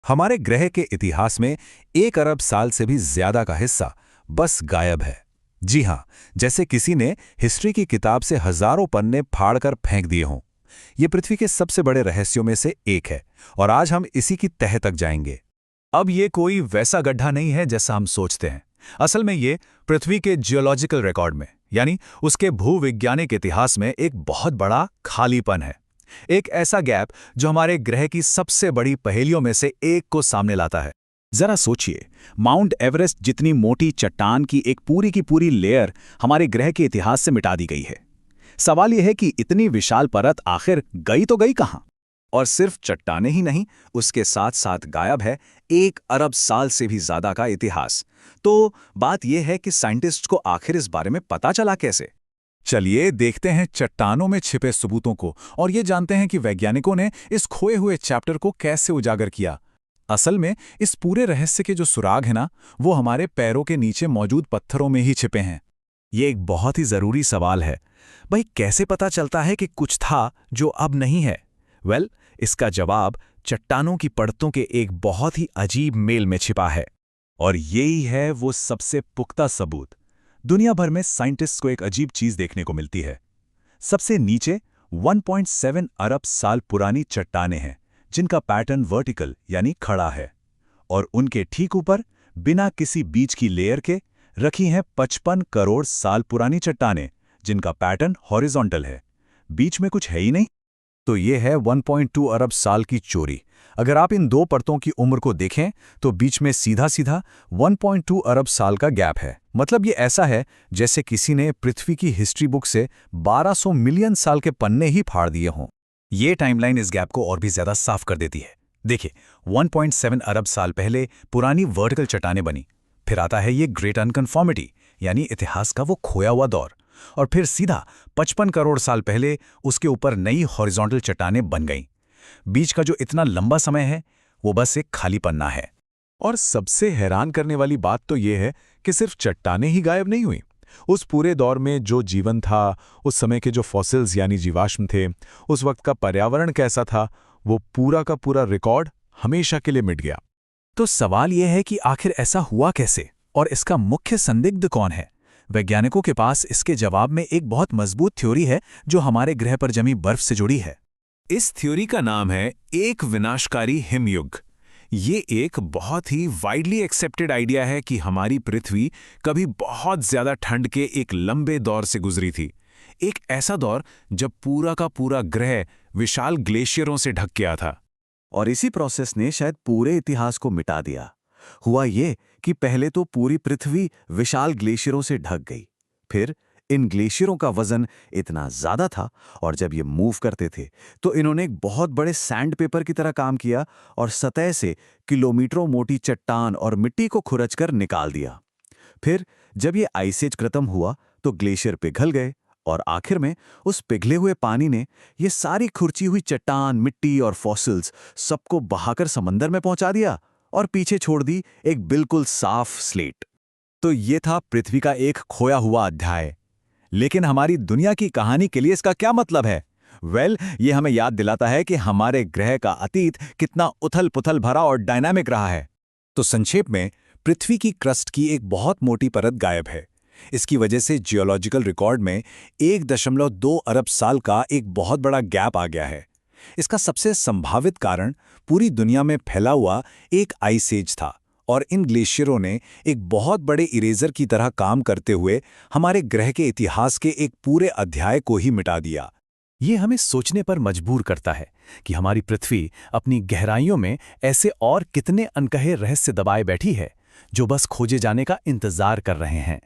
हमारे ग्रह के इतिहास में 1 अरब साल से भी ज्यादा का हिस्सा बस गायब है। जी हाँ, जैसे किसी ने हिस्ट्री की किताब से हजारों पन्ने फाड़कर फेंक दिए हों। ये पृथ्वी के सबसे बड़े रहस्यों में से एक है और आज हम इसी की तह तक जाएंगे। अब ये कोई वैसा गड्ढा नहीं है जैसा हम सोचते हैं। असल में ये पृथ्वी के जियोलॉजिकल रिकॉर्ड में यानी उसके भूवैज्ञानिक इतिहास में एक बहुत बड़ा खालीपन है। एक ऐसा गैप जो हमारे ग्रह की सबसे बड़ी पहेलियों में से एक को सामने लाता है। जरा सोचिए, माउंट एवरेस्ट जितनी मोटी चट्टान की एक पूरी की पूरी लेयर हमारे ग्रह के इतिहास से मिटा दी गई है। सवाल यह है कि इतनी विशाल परत आखिर गई तो गई कहां? और सिर्फ चट्टाने ही नहीं, उसके साथ साथ गायब है 1 अरब साल से भी ज्यादा का इतिहास। तो बात यह है कि साइंटिस्ट को आखिर इस बारे में पता चला कैसे? चलिए देखते हैं चट्टानों में छिपे सबूतों को और ये जानते हैं कि वैज्ञानिकों ने इस खोए हुए चैप्टर को कैसे उजागर किया। असल में इस पूरे रहस्य के जो सुराग है ना, वो हमारे पैरों के नीचे मौजूद पत्थरों में ही छिपे हैं। ये एक बहुत ही जरूरी सवाल है। भाई, कैसे पता चलता है कि कुछ था जो अब नहीं है? इसका जवाब चट्टानों की परतों के एक बहुत ही अजीब मेल में छिपा है। और यही है वो सबसे पुख्ता सबूत। दुनिया भर में साइंटिस्ट्स को एक अजीब चीज देखने को मिलती है। सबसे नीचे 1.7 अरब साल पुरानी चट्टानें हैं जिनका पैटर्न वर्टिकल यानी खड़ा है, और उनके ठीक ऊपर बिना किसी बीच की लेयर के रखी हैं 55 करोड़ साल पुरानी चट्टानें जिनका पैटर्न हॉरिजॉन्टल है। बीच में कुछ है ही नहीं। तो ये है 1.2 अरब साल की चोरी। अगर आप इन दो परतों की उम्र को देखें तो बीच में सीधा सीधा 1.2 अरब साल का गैप है। मतलब ये ऐसा है जैसे किसी ने पृथ्वी की हिस्ट्री बुक से 1200 मिलियन साल के पन्ने ही फाड़ दिए हों। ये टाइमलाइन इस गैप को और भी ज्यादा साफ कर देती है। देखिए, 1.7 अरब साल पहले पुरानी वर्टिकल चट्टानें बनी, फिर आता है ये ग्रेट अनकन्फॉर्मिटी यानी इतिहास का वो खोया हुआ दौर, और फिर सीधा 55 करोड़ साल पहले उसके ऊपर नई हॉरिजॉन्टल चट्टानें बन गईं। बीच का जो इतना लंबा समय है वो बस एक खाली पन्ना है। और सबसे हैरान करने वाली बात तो ये है कि सिर्फ चट्टानें ही गायब नहीं हुई। उस पूरे दौर में जो जीवन था, उस समय के जो फॉसिल्स यानी जीवाश्म थे, उस वक्त का पर्यावरण कैसा था, वो पूरा का पूरा रिकॉर्ड हमेशा के लिए मिट गया। तो सवाल यह है कि आखिर ऐसा हुआ कैसे और इसका मुख्य संदिग्ध कौन है? वैज्ञानिकों के पास इसके जवाब में एक बहुत मजबूत थ्योरी है जो हमारे ग्रह पर जमी बर्फ से जुड़ी है। इस थ्योरी का नाम है एक विनाशकारी हिमयुग। ये एक बहुत ही वाइडली एक्सेप्टेड आइडिया है कि हमारी पृथ्वी कभी बहुत ज्यादा ठंड के एक लंबे दौर से गुजरी थी। एक ऐसा दौर जब पूरा का पूरा ग्रह विशाल ग्लेशियरों से ढक गया था। और इसी प्रोसेस ने शायद पूरे इतिहास को मिटा दिया। हुआ ये कि पहले तो पूरी पृथ्वी विशाल ग्लेशियरों से ढक गई, फिर इन ग्लेशियरों का वजन इतना ज्यादा था और जब ये मूव करते थे तो इन्होंने एक बहुत बड़े सैंड पेपर की तरह काम किया और सतह से किलोमीटरों मोटी चट्टान और मिट्टी को खुरचकर निकाल दिया। फिर जब ये आइस एज खत्म हुआ तो ग्लेशियर पिघल गए और आखिर में उस पिघले हुए पानी ने ये सारी खुरची हुई चट्टान, मिट्टी और फॉसिल्स सबको बहाकर समंदर में पहुंचा दिया और पीछे छोड़ दी एक बिल्कुल साफ स्लेट। तो ये था पृथ्वी का एक खोया हुआ अध्याय। लेकिन हमारी दुनिया की कहानी के लिए इसका क्या मतलब है? ये हमें याद दिलाता है कि हमारे ग्रह का अतीत कितना उथल-पुथल भरा और डायनामिक रहा है। तो संक्षेप में, पृथ्वी की क्रस्ट की एक बहुत मोटी परत गायब है। इसकी वजह से जियोलॉजिकल रिकॉर्ड में 1.2 अरब साल का एक बहुत बड़ा गैप आ गया है। इसका सबसे संभावित कारण पूरी दुनिया में फैला हुआ एक आइस एज था, और इन ग्लेशियरों ने एक बहुत बड़े इरेजर की तरह काम करते हुए हमारे ग्रह के इतिहास के एक पूरे अध्याय को ही मिटा दिया। ये हमें सोचने पर मजबूर करता है कि हमारी पृथ्वी अपनी गहराइयों में ऐसे और कितने अनकहे रहस्य दबाए बैठी है जो बस खोजे जाने का इंतजार कर रहे हैं।